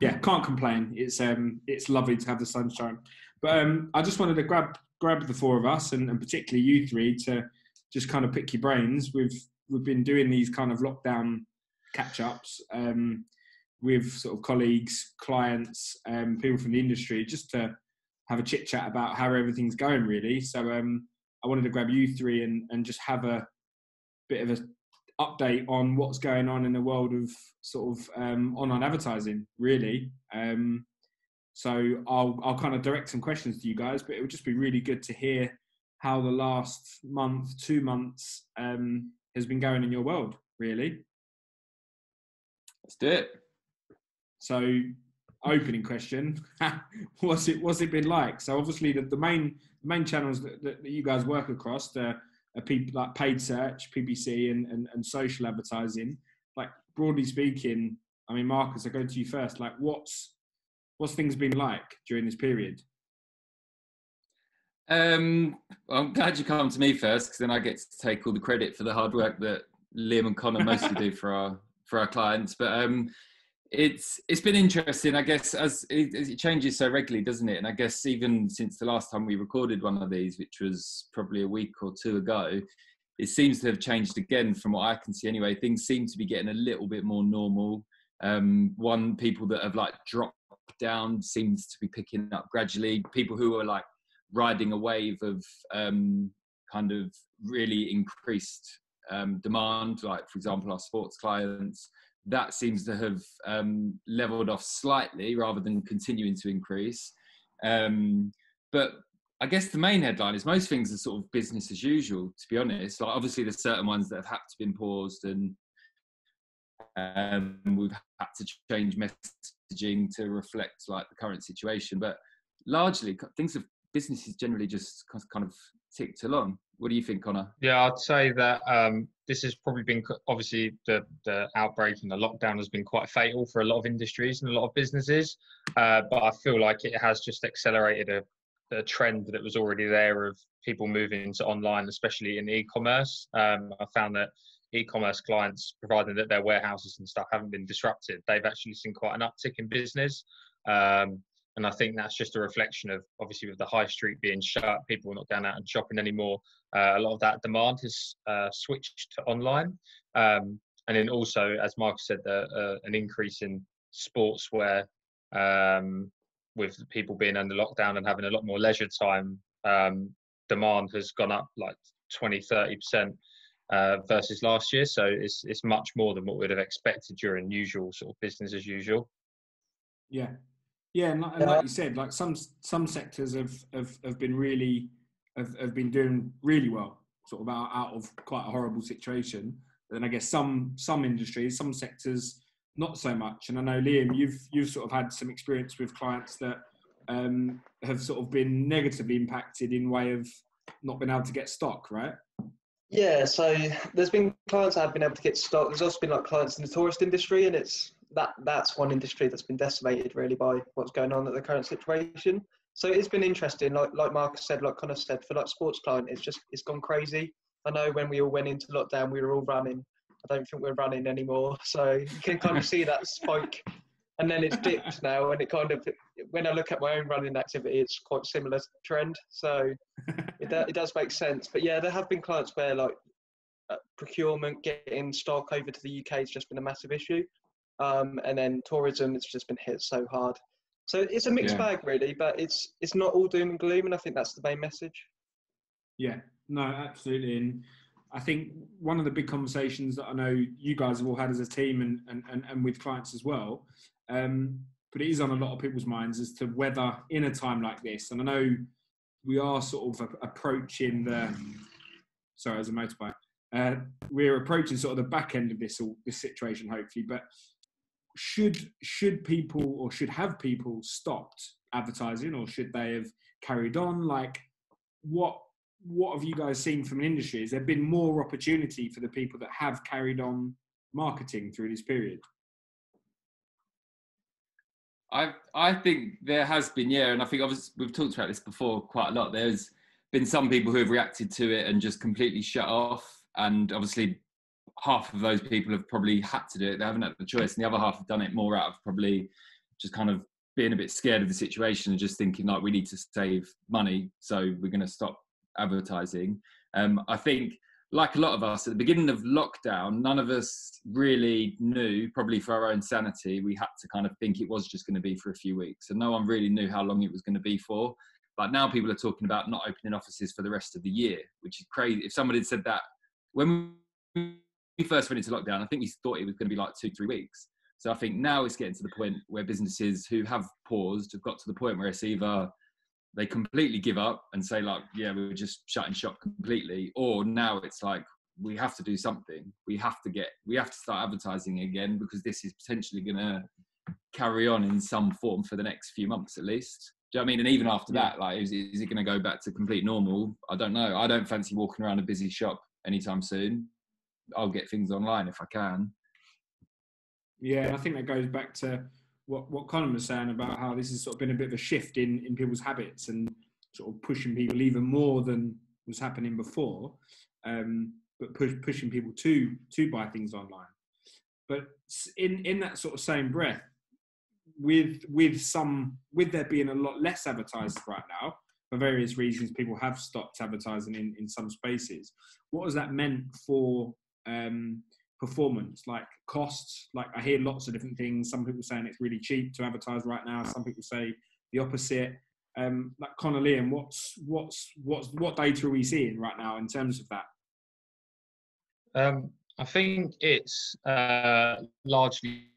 yeah, can't complain. It's lovely to have the sunshine. But I just wanted to grab the four of us, and particularly you three, to just kind of pick your brains. We've been doing these kind of lockdown catch-ups with sort of colleagues, clients, people from the industry, just to have a chit-chat about how everything's going, really. So I wanted to grab you three and just have a bit of a update on what's going on in the world of sort of online advertising, really. So I'll kind of direct some questions to you guys, but it would just be really good to hear how the last month, 2 months has been going in your world, really. Let's do it. So, opening question: what's it been like? So, obviously, the main channels that you guys work across are people like paid search, PPC, and social advertising. Like, broadly speaking, I mean, Marcus, I go to you first. Like, what's things been like during this period? Well, I'm glad you come to me first, because then I get to take all the credit for the hard work that Liam and Connor mostly do for our clients. But it's been interesting, I guess, as it changes so regularly, doesn't it? And I guess even since the last time we recorded one of these, which was probably a week or two ago, it seems to have changed again from what I can see anyway. Things seem to be getting a little bit more normal. People that have like dropped down seems to be picking up gradually. People who are like riding a wave of kind of really increased demand, like for example our sports clients, that seems to have leveled off slightly rather than continuing to increase. But I guess the main headline is most things are sort of business as usual, to be honest. Like obviously there's certain ones that have had to been paused, and we've had to change messaging to reflect like the current situation. But largely business is generally just kind of ticked along. What do you think, Connor? Yeah, I'd say that this has probably been, obviously the outbreak and the lockdown has been quite fatal for a lot of industries and a lot of businesses. But I feel like it has just accelerated a trend that was already there of people moving to online, especially in e-commerce. I found that e-commerce clients, providing that their warehouses and stuff haven't been disrupted, they've actually seen quite an uptick in business. And I think that's just a reflection of, obviously, with the high street being shut, people are not going out and shopping anymore. A lot of that demand has switched to online. And then also, as Mark said, an increase in sportswear, with people being under lockdown and having a lot more leisure time, demand has gone up like 20-30% versus last year. So it's much more than what we'd have expected during usual sort of business as usual. Yeah. Yeah, and like you said, like some sectors have been really have been doing really well, sort of out of quite a horrible situation. But then I guess some industries, some sectors, not so much. And I know, Liam, you've sort of had some experience with clients that have sort of been negatively impacted in way of not being able to get stock, right? Yeah, so there's been clients that have been able to get stock. There's also been like clients in the tourist industry, and that's one industry that's been decimated really by what's going on at the current situation. So it's been interesting, like Marcus said, like Connor said, for like sports client, it's gone crazy. I know when we all went into lockdown, we were all running. I don't think we're running anymore. So you can kind of see that spike, and then it's dipped now. And it kind of, when I look at my own running activity, it's quite similar trend. So it does make sense. But yeah, there have been clients where like procurement, getting stock over to the UK has just been a massive issue. And then tourism, it's just been hit so hard. So it's a mixed bag really, but it's not all doom and gloom, and I think that's the main message. Yeah, no, absolutely. And I think one of the big conversations that I know you guys have all had as a team and with clients as well, but it is on a lot of people's minds as to whether in a time like this, and I know we are sort of approaching sorry, as a motorbike, we're approaching sort of the back end of this situation, hopefully, but should people, or should have people stopped advertising, or should they have carried on? Like, what have you guys seen from an industry? Has there been more opportunity for the people that have carried on marketing through this period? I think there has been, yeah, and I think obviously we've talked about this before quite a lot. There's been some people who have reacted to it and just completely shut off, and obviously half of those people have probably had to do it. They haven't had the choice, and the other half have done it more out of probably just kind of being a bit scared of the situation and just thinking like we need to save money, so we're going to stop advertising. I think, like a lot of us, at the beginning of lockdown, none of us really knew, probably for our own sanity, we had to kind of think it was just going to be for a few weeks. And no one really knew how long it was going to be for. But now people are talking about not opening offices for the rest of the year, which is crazy. If somebody had said that when we first went into lockdown, I think we thought it was going to be like 2-3 weeks. So I think now it's getting to the point where businesses who have paused have got to the point where it's either they completely give up and say like, yeah, we're just shutting shop completely, or now it's like, we have to do something. We have to start advertising again, because this is potentially going to carry on in some form for the next few months at least. Do you know what I mean? And even after that, like, is it going to go back to complete normal? I don't know. I don't fancy walking around a busy shop anytime soon. I'll get things online if I can. Yeah, and I think that goes back to what Colin was saying about how this has sort of been a bit of a shift in people's habits and sort of pushing people even more than was happening before, but pushing people to buy things online. But in that sort of same breath, with there being a lot less advertised right now, for various reasons, people have stopped advertising in some spaces. What has that meant for performance, like costs? Like, I hear lots of different things. Some people saying it's really cheap to advertise right now. Some people say the opposite. Like Conor, Liam, what data are we seeing right now in terms of that? I think it's largely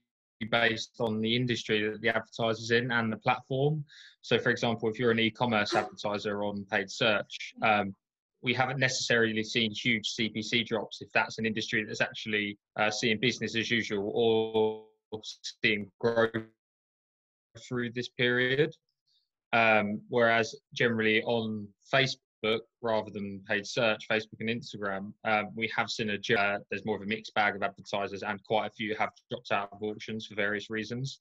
based on the industry that the advertiser's in and the platform. So, for example, if you're an e-commerce advertiser on paid search, we haven't necessarily seen huge CPC drops if that's an industry that's actually seeing business as usual or seeing growth through this period. Whereas generally on Facebook, rather than paid search, Facebook and Instagram, we have seen there's more of a mixed bag of advertisers, and quite a few have dropped out of auctions for various reasons.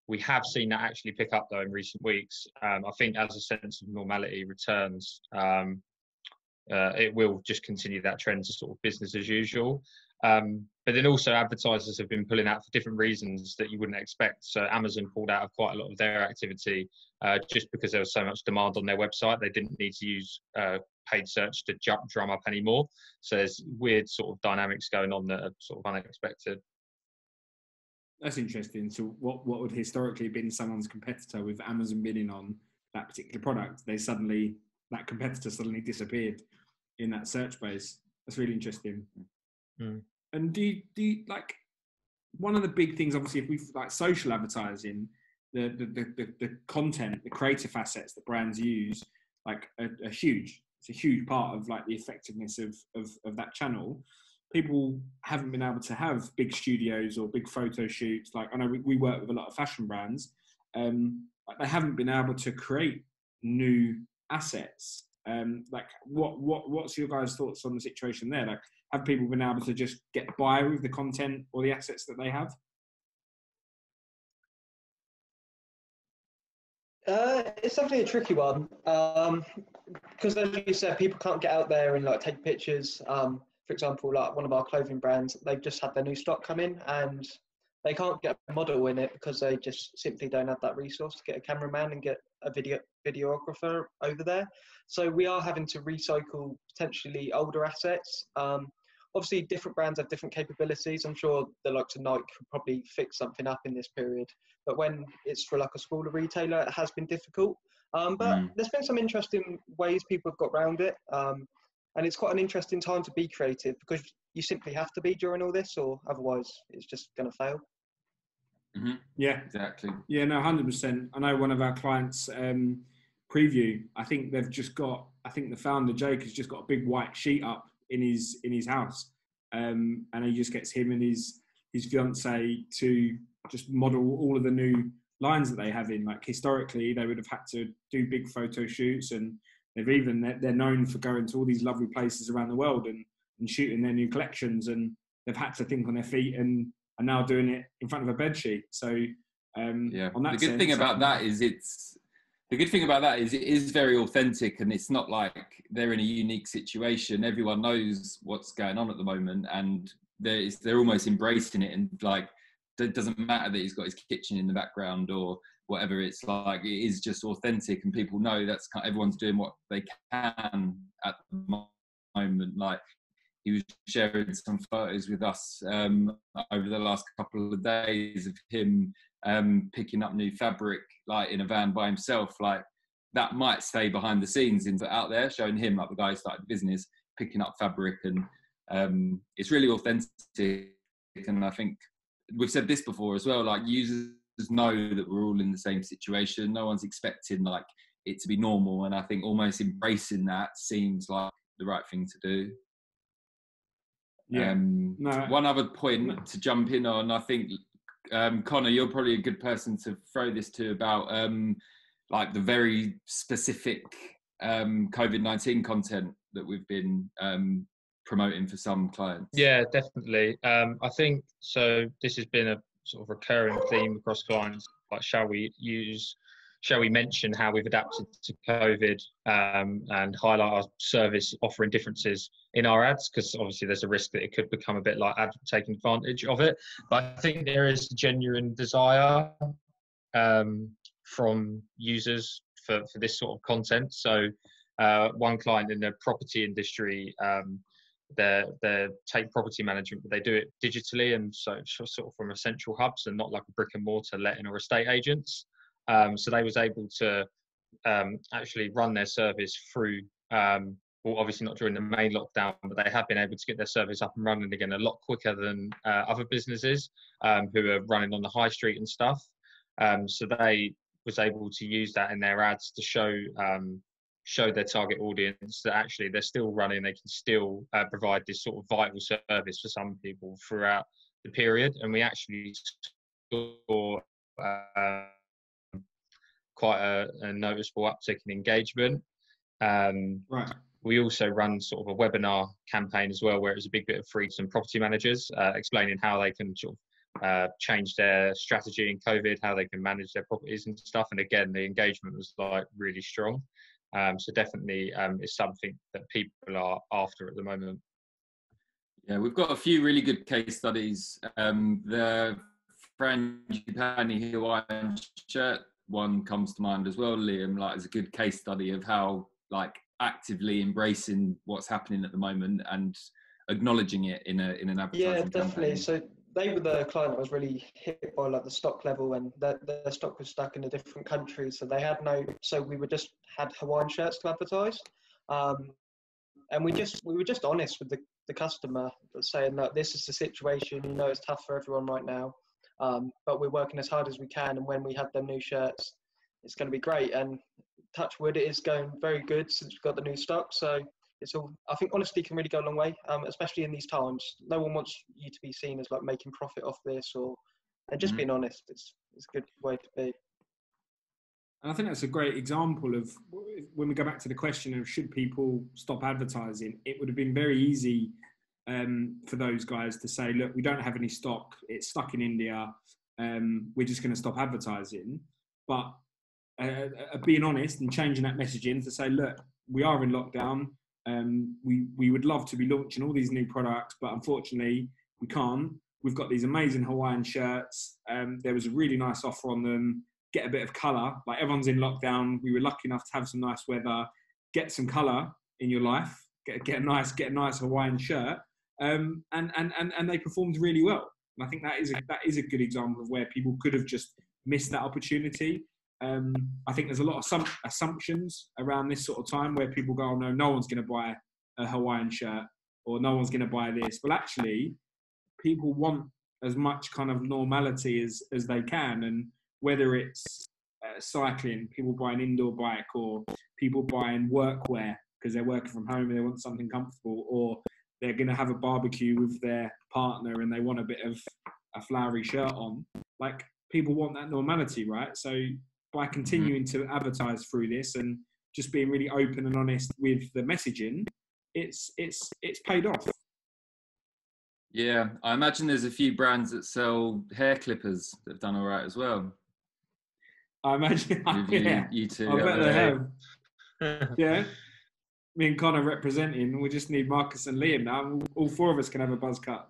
We have seen that actually pick up though in recent weeks. I think as a sense of normality returns, it will just continue that trend to sort of business as usual. But then also advertisers have been pulling out for different reasons that you wouldn't expect. So Amazon pulled out of quite a lot of their activity just because there was so much demand on their website. They didn't need to use paid search to drum up anymore. So there's weird sort of dynamics going on that are sort of unexpected. That's interesting. So what would historically have been someone's competitor, with Amazon bidding on that particular product, that competitor suddenly disappeared in that search space. That's really interesting. And do you like, one of the big things, obviously, if we like social advertising, the content, the creative assets that brands use, like are huge. It's a huge part of like the effectiveness of that channel. People haven't been able to have big studios or big photo shoots. Like, I know we work with a lot of fashion brands. Like, they haven't been able to create new assets. Like, what's your guys' thoughts on the situation there? Like, have people been able to just get by with the content or the assets that they have? It's definitely a tricky one, because as you said, people can't get out there and like take pictures. For example, like one of our clothing brands, they've just had their new stock come in and they can't get a model in it because they just simply don't have that resource to get a cameraman and get a videographer over there. So we are having to recycle potentially older assets. Obviously, different brands have different capabilities. I'm sure the likes of Nike could probably fix something up in this period. But when it's for like a smaller retailer, it has been difficult. But there's been some interesting ways people have got around it. And it's quite an interesting time to be creative, because you simply have to be during all this, or otherwise it's just going to fail. Mm-hmm. Yeah, exactly. Yeah, no, 100%. I know one of our clients, Preview, I think the founder, Jake, has just got a big white sheet up in his house. And he just gets him and his fiance to just model all of the new lines that they have in. Like, historically, they would have had to do big photo shoots, and they're known for going to all these lovely places around the world and shooting their new collections, and they've had to think on their feet and are now doing it in front of a bed sheet. So the good thing about that is it is very authentic, and it's not like they're in a unique situation. Everyone knows what's going on at the moment, and they're almost embracing it, and like it doesn't matter that he's got his kitchen in the background or whatever. It's like, it is just authentic, and people know that's kind of, everyone's doing what they can at the moment. Like, he was sharing some photos with us over the last couple of days of him picking up new fabric, like in a van by himself. Like, that might stay behind the scenes, but out there showing him, like the guy who started the business, picking up fabric, and it's really authentic. And I think we've said this before as well, like, users know that we're all in the same situation. No one's expecting like it to be normal, and I think almost embracing that seems like the right thing to do. Yeah. One other point to jump in on, I think, Connor, you're probably a good person to throw this to about like the very specific COVID-19 content that we've been promoting for some clients. Yeah, definitely. I think so. This has been a sort of recurring theme across clients. Like, shall we mention how we've adapted to COVID and highlight our service offering differences in our ads? Because obviously there's a risk that it could become a bit like ad taking advantage of it. But I think there is a genuine desire from users for this sort of content. So one client in the property industry, they take property management, but they do it digitally, and so sort of from a central hubs and not like a brick and mortar letting or estate agents. So they was able to actually run their service through, well, obviously not during the main lockdown, but they have been able to get their service up and running again a lot quicker than other businesses who are running on the high street and stuff. So they was able to use that in their ads to show their target audience that actually they're still running, they can still provide this sort of vital service for some people throughout the period. And we actually saw quite a noticeable uptick in engagement. Right. We also run sort of a webinar campaign as well, where it was a big bit of free to some property managers, explaining how they can sort of change their strategy in COVID, how they can manage their properties and stuff. And again, the engagement was like really strong. So definitely it's something that people are after at the moment. Yeah, we've got a few really good case studies. The Frangipani Hawaiian shirt one comes to mind as well, Liam. Like, it's a good case study of how like actively embracing what's happening at the moment and acknowledging it in an advertising Yeah, definitely. campaign. So they were the client that was really hit by like the stock level, and their stock was stuck in a different country, so they had so we had Hawaiian shirts to advertise, and we were just honest with the customer, saying that this is the situation, it's tough for everyone right now, but we're working as hard as we can, and when we have them new shirts, it's going to be great. And touch wood, it is going very good since we've got the new stock. So it's all, I think honesty can really go a long way, especially in these times. No one wants you to be seen as like making profit off this, and just being honest. It's a good way to be. And I think that's a great example of when we go back to the question of should people stop advertising. It would have been very easy for those guys to say, look, we don't have any stock. It's stuck in India. We're just going to stop advertising. But being honest and changing that messaging to say, look, we are in lockdown. We would love to be launching all these new products, but unfortunately we can't. We've got these amazing Hawaiian shirts. There was a really nice offer on them. Get a bit of colour. Like, everyone's in lockdown. We were lucky enough to have some nice weather. Get some colour in your life. Get a nice Hawaiian shirt. And they performed really well. And I think that is a good example of where people could have just missed that opportunity. I think there's a lot of assumptions around this sort of time where people go, oh, no one's going to buy a Hawaiian shirt, or no one's going to buy this. Well, actually, people want as much kind of normality as they can. And whether it's cycling, people buy an indoor bike, or people buying workwear because they're working from home and they want something comfortable, or they're going to have a barbecue with their partner and they want a bit of a flowery shirt on. Like, people want that normality, right? So by continuing to advertise through this and just being really open and honest with the messaging, it's paid off. Yeah, I imagine there's a few brands that sell hair clippers that have done all right as well. I imagine. You two. I bet they have. Yeah. Me and Connor representing. We just need Marcus and Liam now. All four of us can have a buzz cut.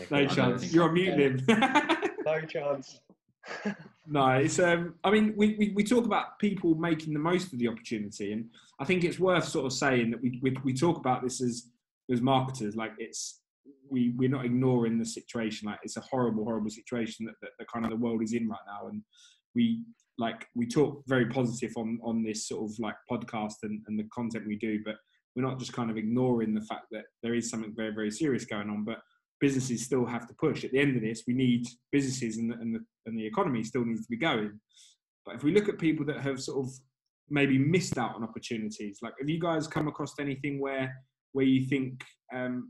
No chance. You're on mute, Lim. No chance. No, it's I mean, we talk about people making the most of the opportunity, and I think it's worth sort of saying that we talk about this as marketers, like we're not ignoring the situation. Like, it's a horrible situation that kind of the world is in right now, and we talk very positive on this sort of like podcast and the content we do, but we're not just kind of ignoring the fact that there is something very, very serious going on. But businesses still have to push. At the end of this, we need businesses and the economy still needs to be going. But if we look at people that have sort of maybe missed out on opportunities, like, have you guys come across anything where you think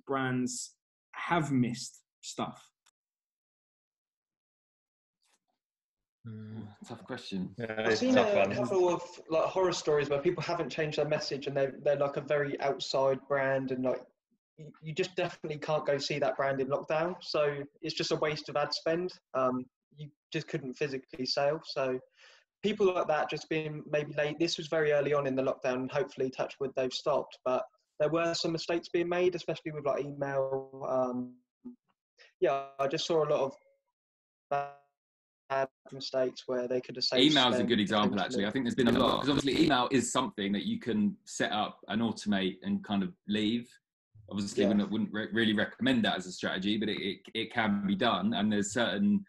brands have missed stuff? Tough question. Yeah, I've seen a one. couple of like horror stories where people haven't changed their message and they're like a very outside brand, and like you just definitely can't go see that brand in lockdown. So it's just a waste of ad spend. You just couldn't physically sell. So people like that just being maybe late. This was very early on in the lockdown, and hopefully, touch wood, they've stopped. But there were some mistakes being made, especially with like email. I just saw a lot of bad mistakes where they could have saved. Email is a good example, actually. I think there's been a lot, because obviously email is something that you can set up and automate and kind of leave. Obviously, I wouldn't really recommend that as a strategy, but it can be done. And there's certain,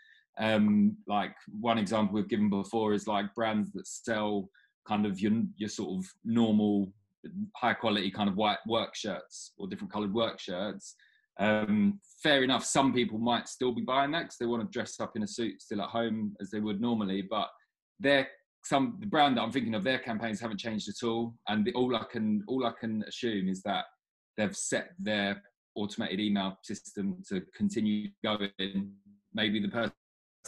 like one example we've given before is like brands that sell kind of your sort of normal, high quality kind of white work shirts or different coloured work shirts. Fair enough, some people might still be buying that because they want to dress up in a suit still at home as they would normally, but the brand that I'm thinking of, their campaigns haven't changed at all, and all I can assume is that they've set their automated email system to continue going. Maybe the person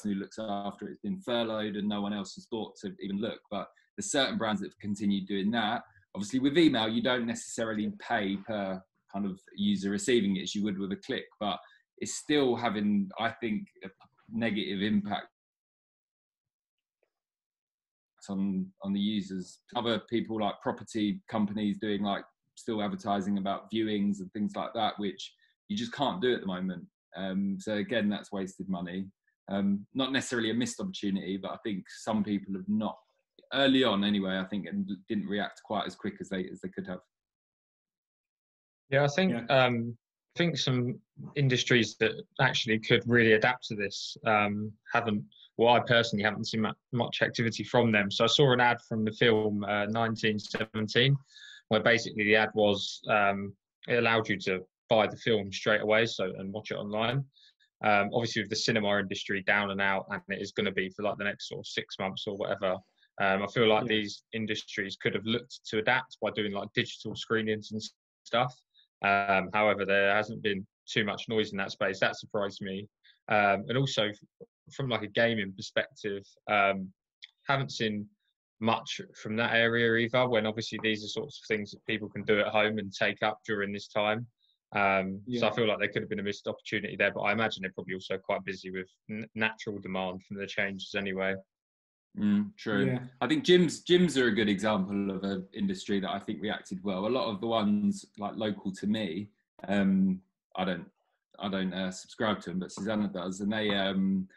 who looks after it has been furloughed and no one else has thought to even look, but there's certain brands that have continued doing that. Obviously with email you don't necessarily pay per kind of user receiving it as you would with a click, but it's still having, I think, a negative impact on the users. Other people like property companies doing like still advertising about viewings and things like that, which you just can't do at the moment. So again, that's wasted money. Not necessarily a missed opportunity, but I think some people have not, early on anyway, I think, and didn't react quite as quick as they could have. Yeah, I think some industries that actually could really adapt to this haven't. Well, I personally haven't seen much activity from them. So I saw an ad from the film 1917, where basically the ad was it allowed you to buy the film straight away, and watch it online. Obviously, with the cinema industry down and out, and it is going to be for like the next sort of 6 months or whatever. I feel like these industries could have looked to adapt by doing like digital screenings and stuff. However, there hasn't been too much noise in that space. That surprised me. And also from like a gaming perspective, haven't seen much from that area either, when obviously these are sorts of things that people can do at home and take up during this time. So I feel like there could have been a missed opportunity there, but I imagine they're probably also quite busy with natural demand from the changes anyway. True. Yeah. I think gyms are a good example of an industry that I think reacted well. A lot of the ones like local to me, I don't subscribe to them, but Susanna does, and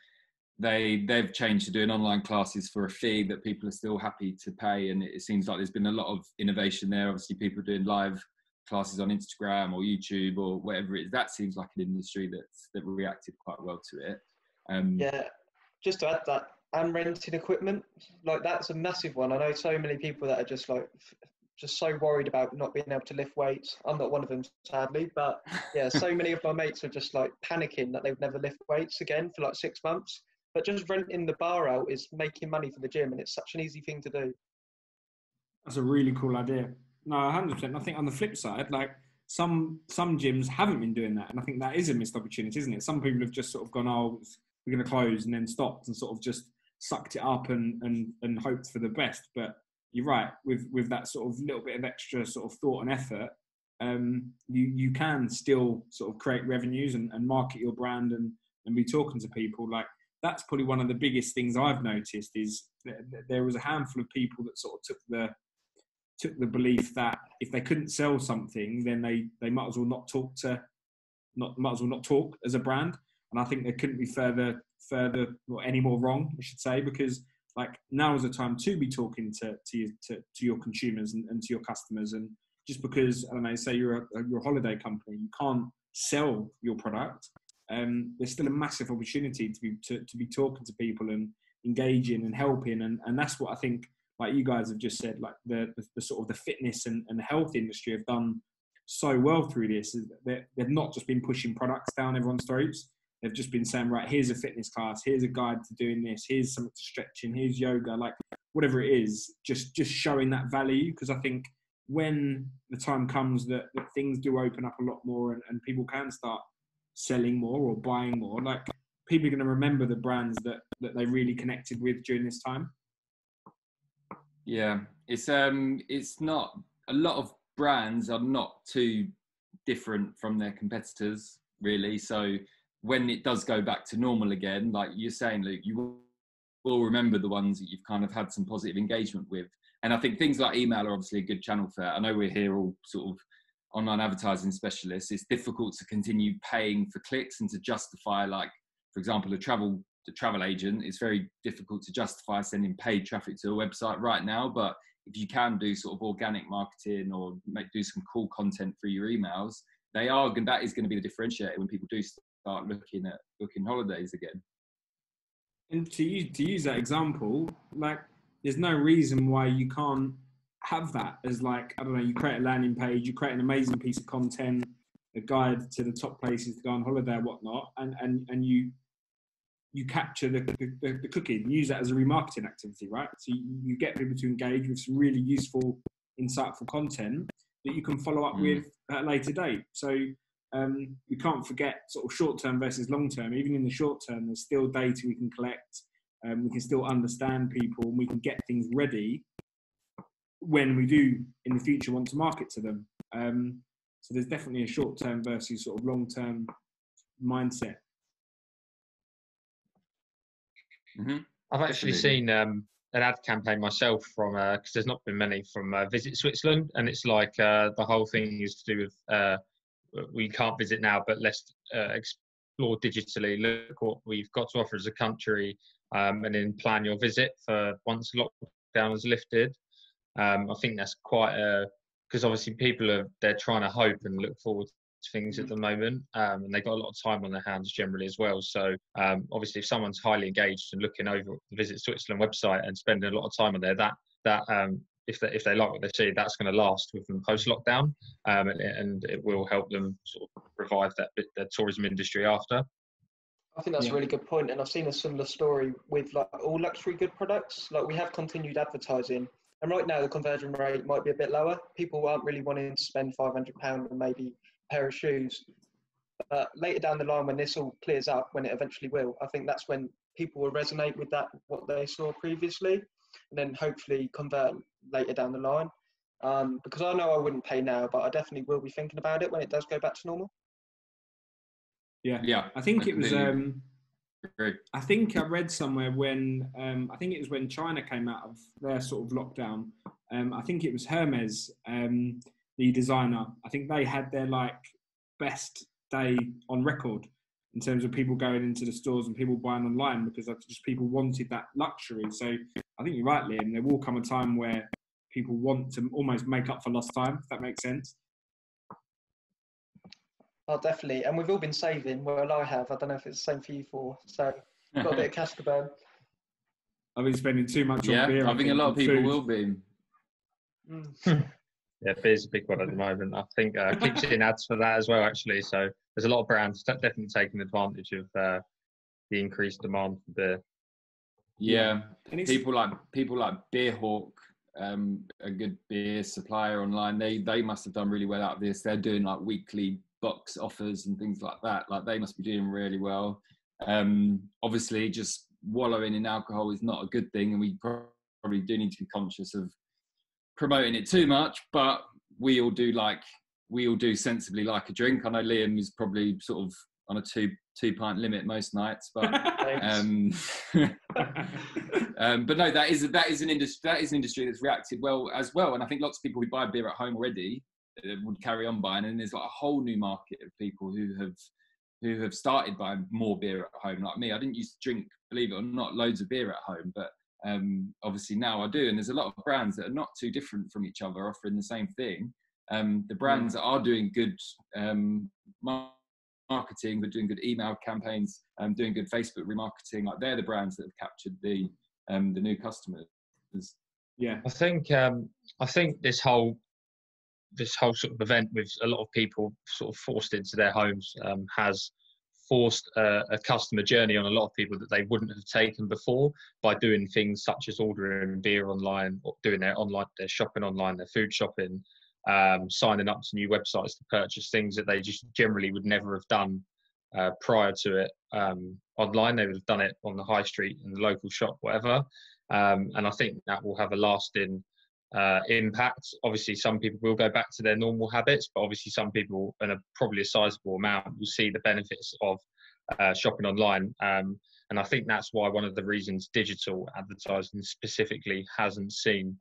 they've changed to doing online classes for a fee that people are still happy to pay, and it seems like there's been a lot of innovation there. Obviously, people are doing live classes on Instagram or YouTube or whatever it is. That seems like an industry that reacted quite well to it. Just to add that, and renting equipment, like that's a massive one. I know so many people that are just so worried about not being able to lift weights. I'm not one of them, sadly, but yeah, so many of my mates are just like panicking that they've never lift weights again for like 6 months. But just renting the bar out is making money for the gym, and it's such an easy thing to do. That's a really cool idea. No, 100%. I think on the flip side, like some gyms haven't been doing that, and I think that is a missed opportunity, isn't it? Some people have just sort of gone, oh, we're going to close, and then stopped and sort of just sucked it up and hoped for the best. But you're right, with that sort of little bit of extra sort of thought and effort, you can still sort of create revenues and market your brand and be talking to people. Like, that's probably one of the biggest things I've noticed is that there was a handful of people that sort of took the belief that if they couldn't sell something, then they might as well not talk to might as well not talk as a brand. And I think there couldn't be further or any more wrong, I should say, because like now is the time to be talking to your consumers and to your customers. And just because, I don't know, say you're a holiday company, you can't sell your product. There's still a massive opportunity to be talking to people and engaging and helping, and that's what I think, like you guys have just said, like the sort of the fitness and the health industry have done so well through this. Is that they've not just been pushing products down everyone's throats. They've just been saying, right, here's a fitness class, here's a guide to doing this, here's something to stretching, here's yoga, like whatever it is, just showing that value. Because I think when the time comes that things do open up a lot more and people can start selling more or buying more, like people are going to remember the brands that they really connected with during this time. Yeah, it's not, a lot of brands are not too different from their competitors, really. So when it does go back to normal again, like you're saying, Luke, you will remember the ones that you've kind of had some positive engagement with. And I think things like email are obviously a good channel for that. I know we're here all sort of online advertising specialists. It's difficult to continue paying for clicks and to justify, like, for example, the travel agent. It's very difficult to justify sending paid traffic to a website right now. But if you can do sort of organic marketing or do some cool content through your emails, that is going to be the differentiator when people do start looking holidays again. And to use that example, like there's no reason why you can't have that as, like, I don't know, you create a landing page, you create an amazing piece of content, a guide to the top places to go on holiday or whatnot, and you capture the cookie and use that as a remarketing activity, right? So you get people to engage with some really useful, insightful content that you can follow up with at a later date. So we can't forget sort of short-term versus long-term. Even in the short term, there's still data we can collect. We can still understand people, and we can get things ready when we do in the future want to market to them. So there's definitely a short-term versus sort of long-term mindset. Mm-hmm. I've actually seen an ad campaign myself from, because there's not been many, from Visit Switzerland, and it's like the whole thing is to do with we can't visit now, but let's explore digitally, look what we've got to offer as a country, and then plan your visit for once lockdown is lifted. I think that's quite because obviously they're trying to hope and look forward to things at the moment, and they've got a lot of time on their hands generally as well. So obviously if someone's highly engaged and looking over the Visit Switzerland website and spending a lot of time on there, that if they like what they see, that's going to last with them post-lockdown, and it will help them sort of revive the tourism industry after. I think that's a really good point, and I've seen a similar story with like all luxury good products. Like we have continued advertising, and right now the conversion rate might be a bit lower. People aren't really wanting to spend £500 on maybe a pair of shoes. But later down the line, when this all clears up, when it eventually will, I think that's when people will resonate with that, what they saw previously, and then hopefully convert later down the line. Because I know I wouldn't pay now, but I definitely will be thinking about it when it does go back to normal. Yeah. I think it was. I think I read somewhere when I think it was when China came out of their sort of lockdown. I think it was Hermes, the designer. I think they had their like best day on record in terms of people going into the stores and people buying online, because just people wanted that luxury. So I think you're right, Liam. There will come a time where people want to almost make up for lost time, if that makes sense. Oh, definitely. And we've all been saving. Well, I have. I don't know if it's the same for you four. So we've got a bit of cash to burn. I've been spending too much on beer. I think a lot of people will be. Yeah, beer's a big one at the moment. I think keep seeing ads for that as well, actually. So there's a lot of brands definitely taking advantage of the increased demand for beer. Yeah, people like Beerhawk, a good beer supplier online. They must have done really well out of this. They're doing like weekly box offers and things like that. Like they must be doing really well. Obviously, just wallowing in alcohol is not a good thing, and we probably do need to be conscious of promoting it too much. But we all do sensibly like a drink. I know Liam is probably sort of on a two pint limit most nights, but but no, that is an industry that's reacted well as well. And I think lots of people who buy beer at home already, would carry on buying, and there's like a whole new market of people who have started buying more beer at home. Like me, I didn't used to drink, believe it or not, loads of beer at home, but obviously now I do. And there's a lot of brands that are not too different from each other, offering the same thing. The brands that are doing good marketing, but doing good email campaigns, doing good Facebook remarketing, like they're the brands that have captured the new customers. Yeah, I think this whole sort of event with a lot of people sort of forced into their homes has forced a customer journey on a lot of people that they wouldn't have taken before, by doing things such as ordering beer online, or doing their shopping online, their food shopping, signing up to new websites to purchase things that they just generally would never have done prior to it online. They would have done it on the high street, in the local shop, whatever. And I think that will have a lasting impact. Obviously, some people will go back to their normal habits, but obviously some people, and probably a sizable amount, will see the benefits of shopping online. And I think that's why one of the reasons digital advertising specifically hasn't seen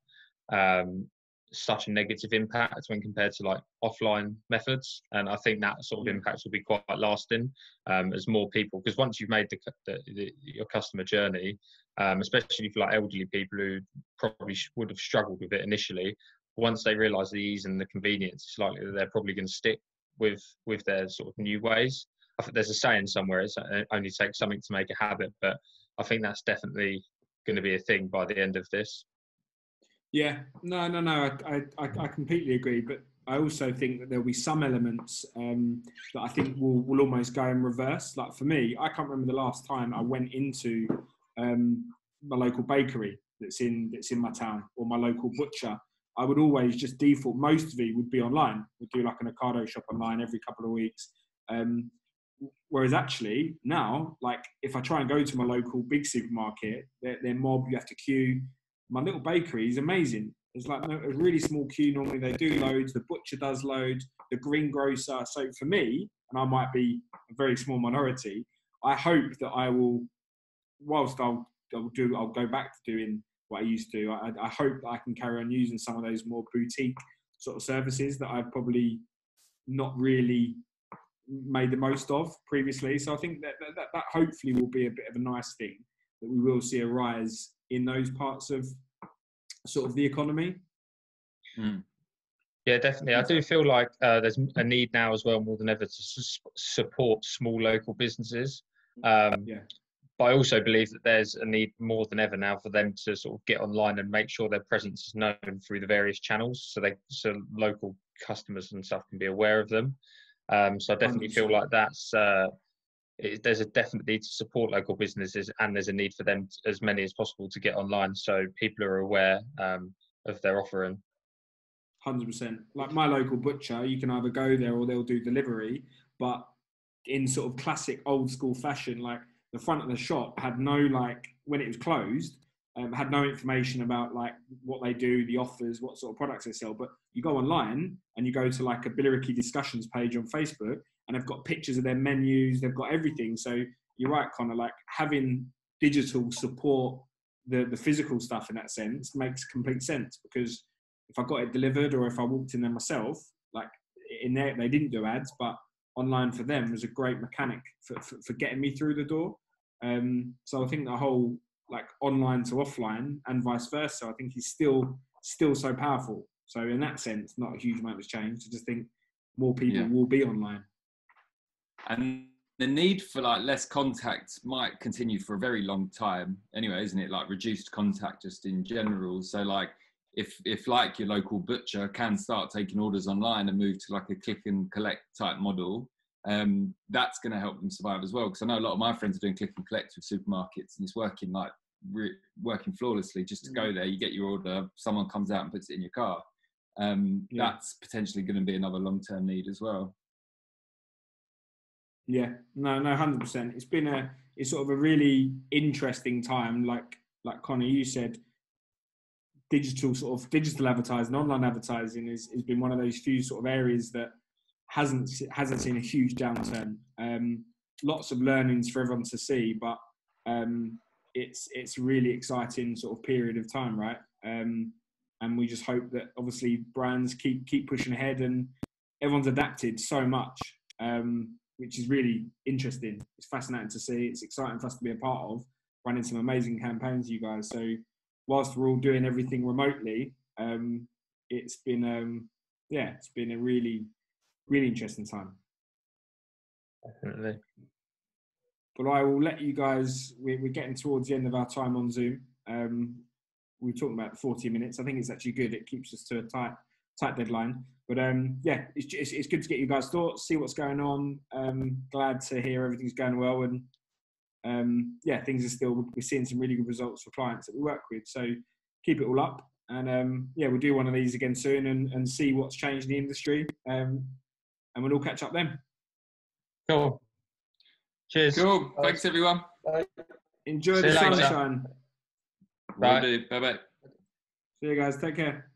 such a negative impact when compared to like offline methods. And I think that sort of impact will be quite lasting as more people, because once you've made your customer journey, especially for like elderly people who probably would have struggled with it initially, once they realise the ease and the convenience, it's likely that they're probably going to stick with their sort of new ways. I think there's a saying somewhere, it only takes something to make a habit, but I think that's definitely going to be a thing by the end of this. Yeah, no. I completely agree, but I also think that there'll be some elements that I think will almost go in reverse. Like for me, I can't remember the last time I went into my local bakery that's in my town, or my local butcher. I would always just default. Most of it would be online. We'd do like an Ocado shop online every couple of weeks. Whereas actually now, like if I try and go to my local big supermarket, they're mob, you have to queue. My little bakery is amazing. There's like a really small queue. Normally they do loads. The butcher does loads. The greengrocer. So for me, and I might be a very small minority, I hope that I will, whilst I'll go back to doing what I used to. I hope that I can carry on using some of those more boutique sort of services that I've probably not really made the most of previously. So I think that hopefully will be a bit of a nice thing, that we will see a rise in those parts of sort of the economy. Yeah, definitely. I do feel like there's a need now as well, more than ever, to support small local businesses. But I also believe that there's a need more than ever now for them to sort of get online and make sure their presence is known through the various channels, so local customers and stuff can be aware of them. So I definitely 100%. Feel like there's a definite need to support local businesses, and there's a need for them, as many as possible, to get online so people are aware of their offering. 100%. Like my local butcher, you can either go there or they'll do delivery, but in sort of classic old school fashion, like the front of the shop had no, like when it was closed, had no information about like what they do, the offers, what sort of products they sell. But you go online and you go to like a Billericay discussions page on Facebook, and they've got pictures of their menus, they've got everything. So you're right, Connor, like having digital support the physical stuff in that sense makes complete sense, because if I got it delivered or if I walked in there myself, like in there, they didn't do ads, but online for them was a great mechanic for getting me through the door. So I think the whole like online to offline and vice versa, I think is still so powerful. So in that sense, not a huge amount has changed. I just think more people will be online. And the need for like less contact might continue for a very long time anyway, isn't it? Like reduced contact just in general. So like if like your local butcher can start taking orders online and move to like a click and collect type model, that's going to help them survive as well. Because I know a lot of my friends are doing click and collect with supermarkets, and it's working like working flawlessly. Just to go there, you get your order, someone comes out and puts it in your car. That's potentially going to be another long-term need as well. Yeah, no, 100%. It's sort of a really interesting time. Like Connor, you said, digital advertising, online advertising has been one of those few sort of areas that hasn't seen a huge downturn. Lots of learnings for everyone to see, but it's a really exciting sort of period of time, right? And we just hope that obviously brands keep pushing ahead, and everyone's adapted so much, which is really interesting. It's fascinating to see. It's exciting for us to be a part of, running some amazing campaigns, you guys. So whilst we're all doing everything remotely, it's been a really, really interesting time. Definitely. But I will let you guys, we're getting towards the end of our time on Zoom. We're talking about 40 minutes. I think it's actually good. It keeps us to a tight deadline. But it's good to get you guys' thoughts, see what's going on. Glad to hear everything's going well. And things are still, we're seeing some really good results for clients that we work with. So keep it all up. And we'll do one of these again soon and see what's changed in the industry. And we'll all catch up then. Cool. Cheers. Cool. Thanks, everyone. Bye. Enjoy See the you later. sunshine. Bye. Bye-bye. See you guys. Take care.